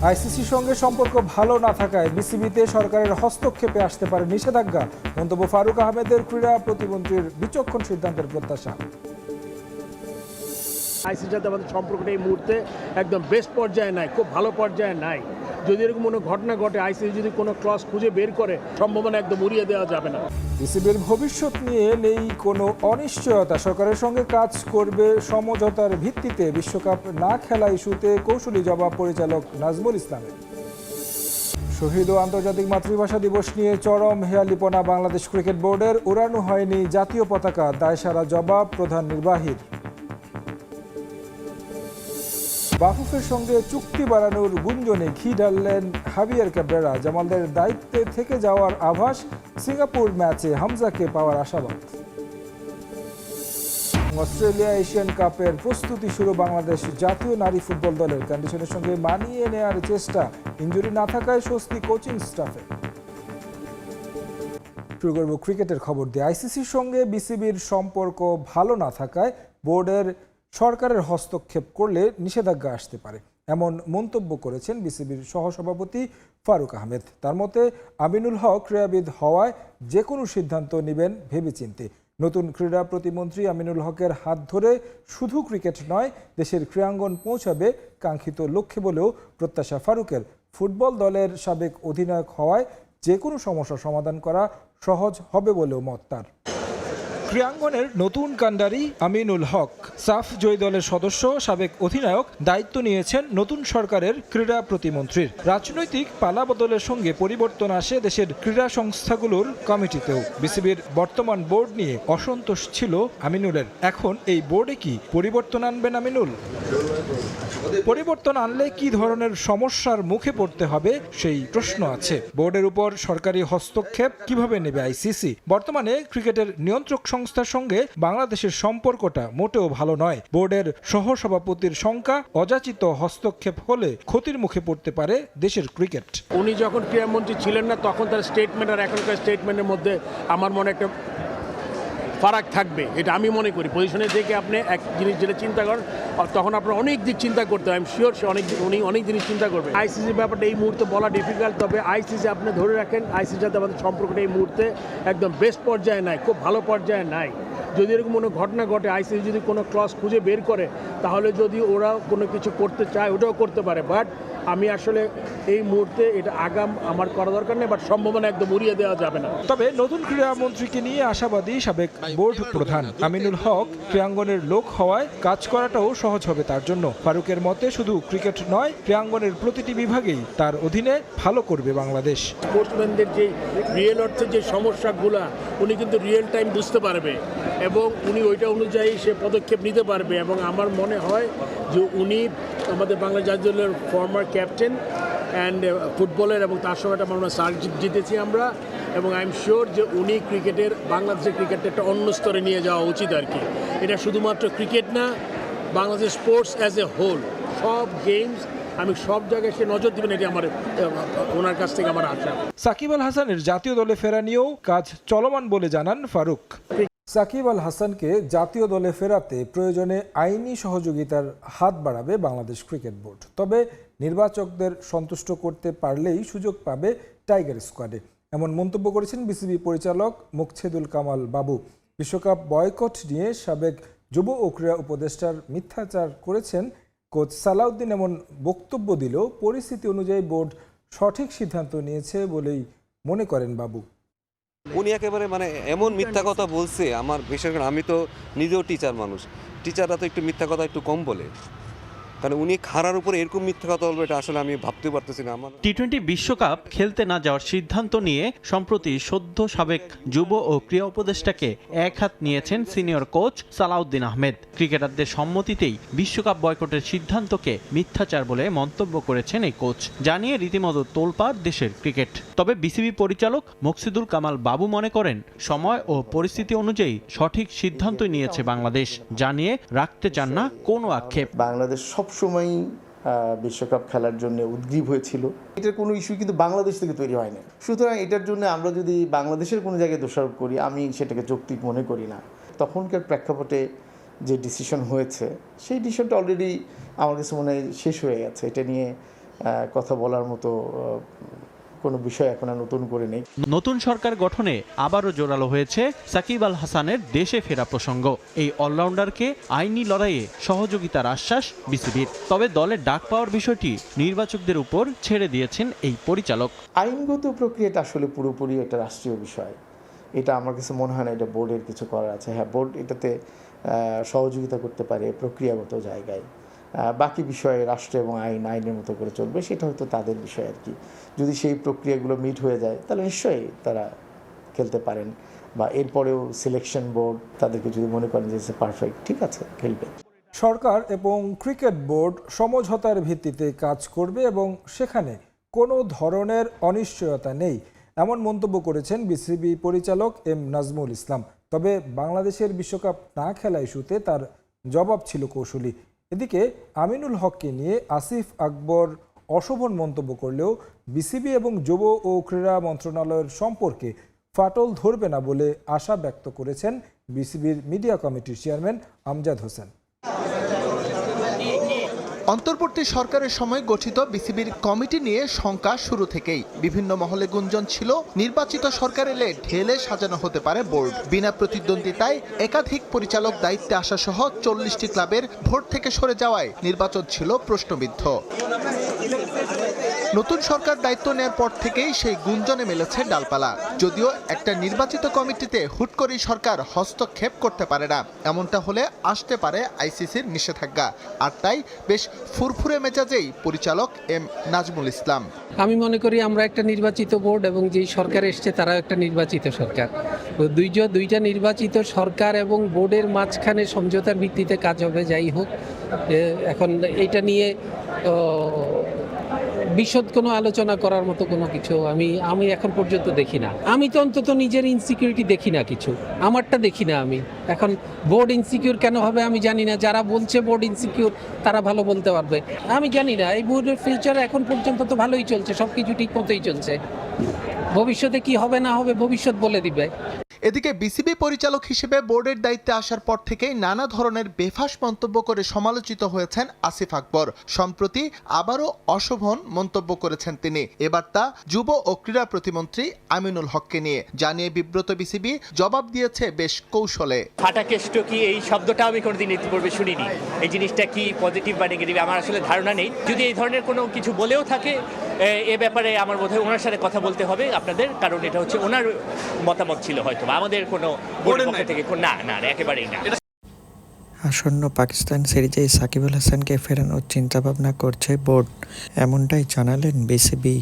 আইসিসির সঙ্গে সম্পর্ক ভালো না থাকায় বিসিবিতে সরকারের হস্তক্ষেপে আসতে পারে নিষেধাজ্ঞা। মন্তব্য ফারুক আহমেদের। ক্রীড়া প্রতিমন্ত্রীর বিচক্ষণ সিদ্ধান্তের প্রত্যাশা। আইসিসির সাথে আমাদের সম্পর্কটা এই মুহূর্তে একদম বেস্ট পর্যায়ে নাই, খুব ভালো পর্যায়ে নাই। যদি এরকম কোনো ঘটনা ঘটে, আইসিসি যদি কোনো ক্লজ খুঁজে বের করে, সম্ভাবনা একদম উড়িয়ে দেওয়া যাবে না। বিসিবির ভবিষ্যৎ নিয়ে নেই কোনো অনিশ্চয়তা। সরকারের সঙ্গে কাজ করবে সমঝোতার ভিত্তিতে। বিশ্বকাপ না খেলা ইস্যুতে কৌশলী জবাব পরিচালক নাজমুল ইসলামের। শহীদ ও আন্তর্জাতিক মাতৃভাষা দিবস নিয়ে চরম হেয়ালিপনা বাংলাদেশ ক্রিকেট বোর্ডের। উড়ানো হয়নি জাতীয় পতাকা, দায়সারা জবাব প্রধান নির্বাহীর। বাফুফের সঙ্গে চুক্তি বাড়ানোর গুঞ্জনে ঘি ঢাললেন হাভিয়ার ক্যাব্রেরা। জামালদের দায়িত্বে থেকে যাওয়ার আভাস। সিঙ্গাপুর ম্যাচে হামজাকে পাওয়ার আশাবাদ। অস্ট্রেলিয়া এশিয়ান কাপের প্রস্তুতি শুরু বাংলাদেশ জাতীয় নারী ফুটবল দলের। কন্ডিশনের সঙ্গে মানিয়ে নেয়ার চেষ্টা। ইনজুরি না থাকায় স্বস্তি কোচিং স্টাফে। শুরু করব ক্রিকেটের খবর দিয়ে। আইসিসির সঙ্গে বিসিবির সম্পর্ক ভালো না থাকায় বোর্ডের সরকারের হস্তক্ষেপ করলে নিষেধাজ্ঞা আসতে পারে, এমন মন্তব্য করেছেন বিসিবির সহসভাপতি ফারুক আহমেদ। তার মতে আমিনুল হক ক্রীড়াবিদ হওয়ায় যে কোনো সিদ্ধান্ত নেবেন ভেবেচিন্তে। নতুন ক্রীড়া প্রতিমন্ত্রী আমিনুল হকের হাত ধরে শুধু ক্রিকেট নয়, দেশের ক্রীড়াঙ্গন পৌঁছাবে কাঙ্ক্ষিত লক্ষ্যে বলেও প্রত্যাশা ফারুকের। ফুটবল দলের সাবেক অধিনায়ক হওয়ায় যে কোনো সমস্যা সমাধান করা সহজ হবে বলেও মত তার। ক্রীড়াঙ্গনের নতুন কান্ডারি আমিনুল হক, সাফ জয়ী দলের সদস্য, সাবেক অধিনায়ক। দায়িত্ব নিয়েছেন নতুন সরকারের ক্রীড়া প্রতিমন্ত্রীর। রাজনৈতিক পালাবদলের সঙ্গে পরিবর্তন আসে দেশের ক্রীড়া সংস্থাগুলোর কমিটিতেও। বিসিবির বর্তমান বোর্ড নিয়ে অসন্তোষ ছিল আমিনুলের। এখন এই বোর্ডে কি পরিবর্তন আনবেন আমিনুল? পরিবর্তন আনলে কি ধরনের সমস্যার মুখে পড়তে হবে সেই প্রশ্ন আছে। বোর্ডের উপর সরকারি হস্তক্ষেপ কিভাবে নেবে আইসিসি? বর্তমানে ক্রিকেটের নিয়ন্ত্রক সংস্থার সঙ্গে বাংলাদেশের সম্পর্কটা মোটেও ভালো নয়। বোর্ডের সহসভাপতির শঙ্কা, অযাচিত হস্তক্ষেপ হলে ক্ষতির মুখে পড়তে পারে দেশের ক্রিকেট। উনি যখন ক্রীড়ামন্ত্রী ছিলেন না, তখন তার স্টেটমেন্ট আর এখনকার স্টেটমেন্টের মধ্যে আমার মনে একটা ফারাক থাকবে, এটা আমি মনে করি। পজিশনে থেকে আপনি এক জিনিস যেটা চিন্তা করেন, তখন আপনার অনেক দিক চিন্তা করতে হয়। আমি শিওর সে উনি অনেক জিনিস চিন্তা করবে। আইসিসির ব্যাপারটা এই মুহূর্তে বলা ডিফিকাল্ট, তবে আইসিসি আপনি ধরে রাখেন, আইসিসির সাথে আমাদের সম্পর্কটা এই মুহূর্তে একদম বেস্ট পর্যায়ে নাই, খুব ভালো পর্যায়ে নাই। যদি এরকম কোনো ঘটনা ঘটে, আইসিসি যদি কোনো ক্লজ খুঁজে বের করে, তাহলে যদি ওরা কোনো কিছু করতে চায় ওটাও করতে পারে। বাট আমি আসলে এই মুহূর্তে এটা আগাম আমার করা দরকার নেই, বাট সম্ভাবনা একদম উড়িয়ে দেওয়া যাবে না। তবে নতুন ক্রীড়ামন্ত্রীকে নিয়ে আশাবাদী সাবেক বোর্ড প্রধান আমিনুল হক। ক্রীড়াঙ্গনের লোক হওয়ায় কাজ করাটাও সহজ হবে তার জন্য। ফারুকের মতে শুধু ক্রিকেট নয়, ক্রীড়াঙ্গনের প্রতিটি বিভাগেই তার অধীনে ভালো করবে বাংলাদেশ। স্পোর্টসম্যানদের যে রিয়েল অর্থে যে সমস্যাগুলো উনি কিন্তু রিয়েল টাইম বুঝতে পারবে এবং উনি ওইটা অনুযায়ী সে পদক্ষেপ নিতে পারবে। এবং আমার মনে হয় যে উনি আমাদের বাংলাদেশ জাতীয় দলের ফর্মার ক্যাপ্টেন অ্যান্ড ফুটবলের, এবং তার সঙ্গে একটা আমরা সার্চ জিতেছি আমরা। এবং আই এম শিওর যে উনি ক্রিকেটের, বাংলাদেশের ক্রিকেটটা একটা অন্য স্তরে নিয়ে যাওয়া উচিত আর কি। এটা শুধুমাত্র ক্রিকেট না, Bangladesh sports as a whole, সব গেমস, আমি সব জায়গায় সে নজর দিবেন, এটি আমার ওনার কাছ থেকে আমার আশা। সাকিব আল হাসানের জাতীয় দলে ফেরা নিয়েও কাজ চলমান বলে জানান ফারুক। সাকিব আল হাসানকে জাতীয় দলে ফেরাতে প্রয়োজনে আইনি সহযোগিতার হাত বাড়াবে বাংলাদেশ ক্রিকেট বোর্ড। তবে নির্বাচকদের সন্তুষ্ট করতে পারলেই সুযোগ পাবে টাইগার স্কোয়াডে, এমন মন্তব্য করেছেন বিসিবি পরিচালক মুকছেদুল কামাল বাবু। বিশ্বকাপ বয়কট নিয়ে সাবেক যুব ও ক্রীড়া উপদেষ্টার মিথ্যাচার করেছেন কোচ সালাউদ্দিন, এমন বক্তব্য দিলেও পরিস্থিতি অনুযায়ী বোর্ড সঠিক সিদ্ধান্ত নিয়েছে বলেই মনে করেন বাবু। উনি একেবারে এমন মিথ্যা কথা বলছে, আমার বিশেষ করে আমি তো নিজেও টিচার মানুষ, টিচাররা তো একটু মিথ্যা কথা একটু কম বলে, কারণ উনি খারার উপরে এরকম মিথ্যা কথা বলবে এটা আসলে আমি ভাবতে পারতেছি না। আমার টি-20 বিশ্বকাপ খেলতে না যাওয়ার সিদ্ধান্ত নিয়ে সম্প্রতি সদ্য সাবেক যুব ও ক্রীড়া উপদেষ্টাকে এক হাত নিয়েছেন সিনিয়র কোচ সালাউদ্দিন আহমেদ। ক্রিকেটারদের সম্মতিতেই বিশ্বকাপ বয়কটের সিদ্ধান্তকে মিথ্যাচার বলে মন্তব্য করেছেন এই কোচ, জানিয়ে রীতিমতো তোলপাড় দেশের ক্রিকেট। তবে বিসিবি পরিচালক মুকছেদুল কামাল বাবু মনে করেন সময় ও পরিস্থিতি অনুযায়ী সঠিক সিদ্ধান্ত নিয়েছে বাংলাদেশ, জানিয়ে রাখতে চান না কোনো আক্ষেপ। বাংলাদেশ সবসময় বিশ্বকাপ খেলার জন্য উদ্গ্রীব হয়েছিল। এটার কোনো ইস্যু কিন্তু বাংলাদেশ থেকে তৈরি হয়নি। সুতরাং এটার জন্য আমরা যদি বাংলাদেশের কোনো জায়গায় দোষারোপ করি, আমি সেটাকে যৌক্তিক মনে করি না। তখনকার প্রেক্ষাপটে যে ডিসিশন হয়েছে সেই ডিসিশনটা অলরেডি আমার কাছে মনে হয় শেষ হয়ে গেছে। এটা নিয়ে কথা বলার মতো কোনো বিষয় এখন আর নতুন করে নেই। নতুন সরকার গঠনে আবারও জোরালো হয়েছে সাকিব আল হাসানের দেশে ফেরা প্রসঙ্গ। এই অলরাউন্ডারকে আইনি লড়াইয়ে সহযোগিতার আশ্বাস বিসিবির। তবে দলের ডাক পাওয়ার বিষয়টি নির্বাচকদের উপর ছেড়ে দিয়েছেন এই পরিচালক। আইনগত প্রক্রিয়াটা আসলে পুরোপুরি একটা রাষ্ট্রীয় বিষয়। এটা আমার কাছে মনে হয় না এটা বোর্ডের কিছু করার আছে। হ্যাঁ, বোর্ড এটাতে সহযোগিতা করতে পারে প্রক্রিয়াগত জায়গায়। বাকি বিষয়ে রাষ্ট্র এবং আইনের মতো করে চলবে, সেটা হয়তো তাদের বিষয় আর কি। যদি সেই প্রক্রিয়াগুলো মিট হয়ে যায় তাহলে নিশ্চয়ই তারা খেলতে পারেন, বা এরপরেও সিলেকশন বোর্ড তাদেরকে যদি মনে করেন যে পারফেক্ট, ঠিক আছে, খেলবে। সরকার এবং ক্রিকেট বোর্ড সমঝোতার ভিত্তিতে কাজ করবে এবং সেখানে কোনো ধরনের অনিশ্চয়তা নেই, এমন মন্তব্য করেছেন বিসিবি পরিচালক এম নাজমুল ইসলাম। তবে বাংলাদেশের বিশ্বকাপ না খেলা ইস্যুতে তার জবাব ছিল কৌশলী। এদিকে আমিনুল হককে নিয়ে আসিফ আকবর অশোভন মন্তব্য করলেও বিসিবি এবং যুব ও ক্রীড়া মন্ত্রণালয়ের সম্পর্কে ফাটল ধরবে না বলে আশা ব্যক্ত করেছেন বিসিবির মিডিয়া কমিটির চেয়ারম্যান আমজাদ হোসেন। অন্তর্বর্তী সরকারের সময় গঠিত বিসিবির কমিটি নিয়ে শঙ্কা শুরু থেকেই। বিভিন্ন মহলে গুঞ্জন ছিল নির্বাচিত সরকার এলে ঢেলে সাজানো হতে পারে বোর্ড। বিনা প্রতিদ্বন্দ্বিতায় একাধিক পরিচালক দায়িত্বে আসা সহ 40টি ক্লাবের ভোট থেকে সরে যাওয়ায় নির্বাচন ছিল প্রশ্নবিদ্ধ। নতুন সরকার দায়িত্ব নেওয়ার পর থেকেই সেই গুঞ্জনে মেলেছে ডালপালা। যদিও একটা নির্বাচিত কমিটিতে হুট করেই সরকার হস্তক্ষেপ করতে পারে না, এমনটা হলে আসতে পারে আইসিসির নিষেধাজ্ঞা। আর তাই বেশ ফুরফুরে মেজাজেই পরিচালক এম নাজমুল ইসলাম। আমি মনে করি আমরা একটা নির্বাচিত বোর্ড এবং যেই সরকার এসছে তারাও একটা নির্বাচিত সরকার। দুইটা নির্বাচিত সরকার এবং বোর্ডের মাঝখানে সমঝোতার ভিত্তিতে কাজ হবে। যাই হোক, এখন এটা নিয়ে বিশদ কোনো আলোচনা করার মতো কোনো কিছু আমি এখন পর্যন্ত দেখি না। আমি তো অন্তত নিজের ইনসিকিউরিটি দেখি না, কিছু আমারটা দেখি না। আমি এখন বোর্ড ইনসিকিউর কেন হবে আমি জানি না। যারা বলছে বোর্ড ইনসিকিউর তারা ভালো বলতে পারবে, আমি জানি না। এই বোর্ডের ফিউচার এখন পর্যন্ত তো ভালোই চলছে, সব কিছু ঠিক মতোই চলছে। ভবিষ্যতে কি হবে না হবে ভবিষ্যৎ বলে দিবে। এদিকে বিসিবি পরিচালক হিসেবে বোর্ডের দায়িত্বে আসার পর থেকেই নানা ধরনের বেফাঁস মন্তব্য করে সমালোচিত হয়েছেন আসিফ আকবর। সম্প্রতি আবারও অশোভন মন্তব্য করেছেন তিনি। এবার তা যুব ও ক্রীড়া প্রতিমন্ত্রী আমিনুল হককে নিয়ে। জানিয়ে বিব্রত বিসিবি জবাব দিয়েছে বেশ কৌশলে। ফাটাকেষ্ট কি এই শব্দটা আমি কোনোদিন ইতিপূর্বে শুনিনি। এই জিনিসটা কি পজিটিভ বা নেগেটিভ আমার আসলে ধারণা নেই। যদি এই ধরনের কোনো কিছু বলেও থাকে এ ব্যাপারে আমার বোধহয় ওনার সাথে কথা বলতে হবে আপনাদের, কারণ এটা হচ্ছে ওনার মতামত ছিল, হয়তো আমাদের কোনো বোর্ডের পক্ষ থেকে না একেবারেই না। আসন্ন পাকিস্তান সিরিজে সাকিব আল হাসানকে ফেরানোর চিন্তাভাবনা করছে বোর্ড, এমনটাই জানালেন বিসিবি।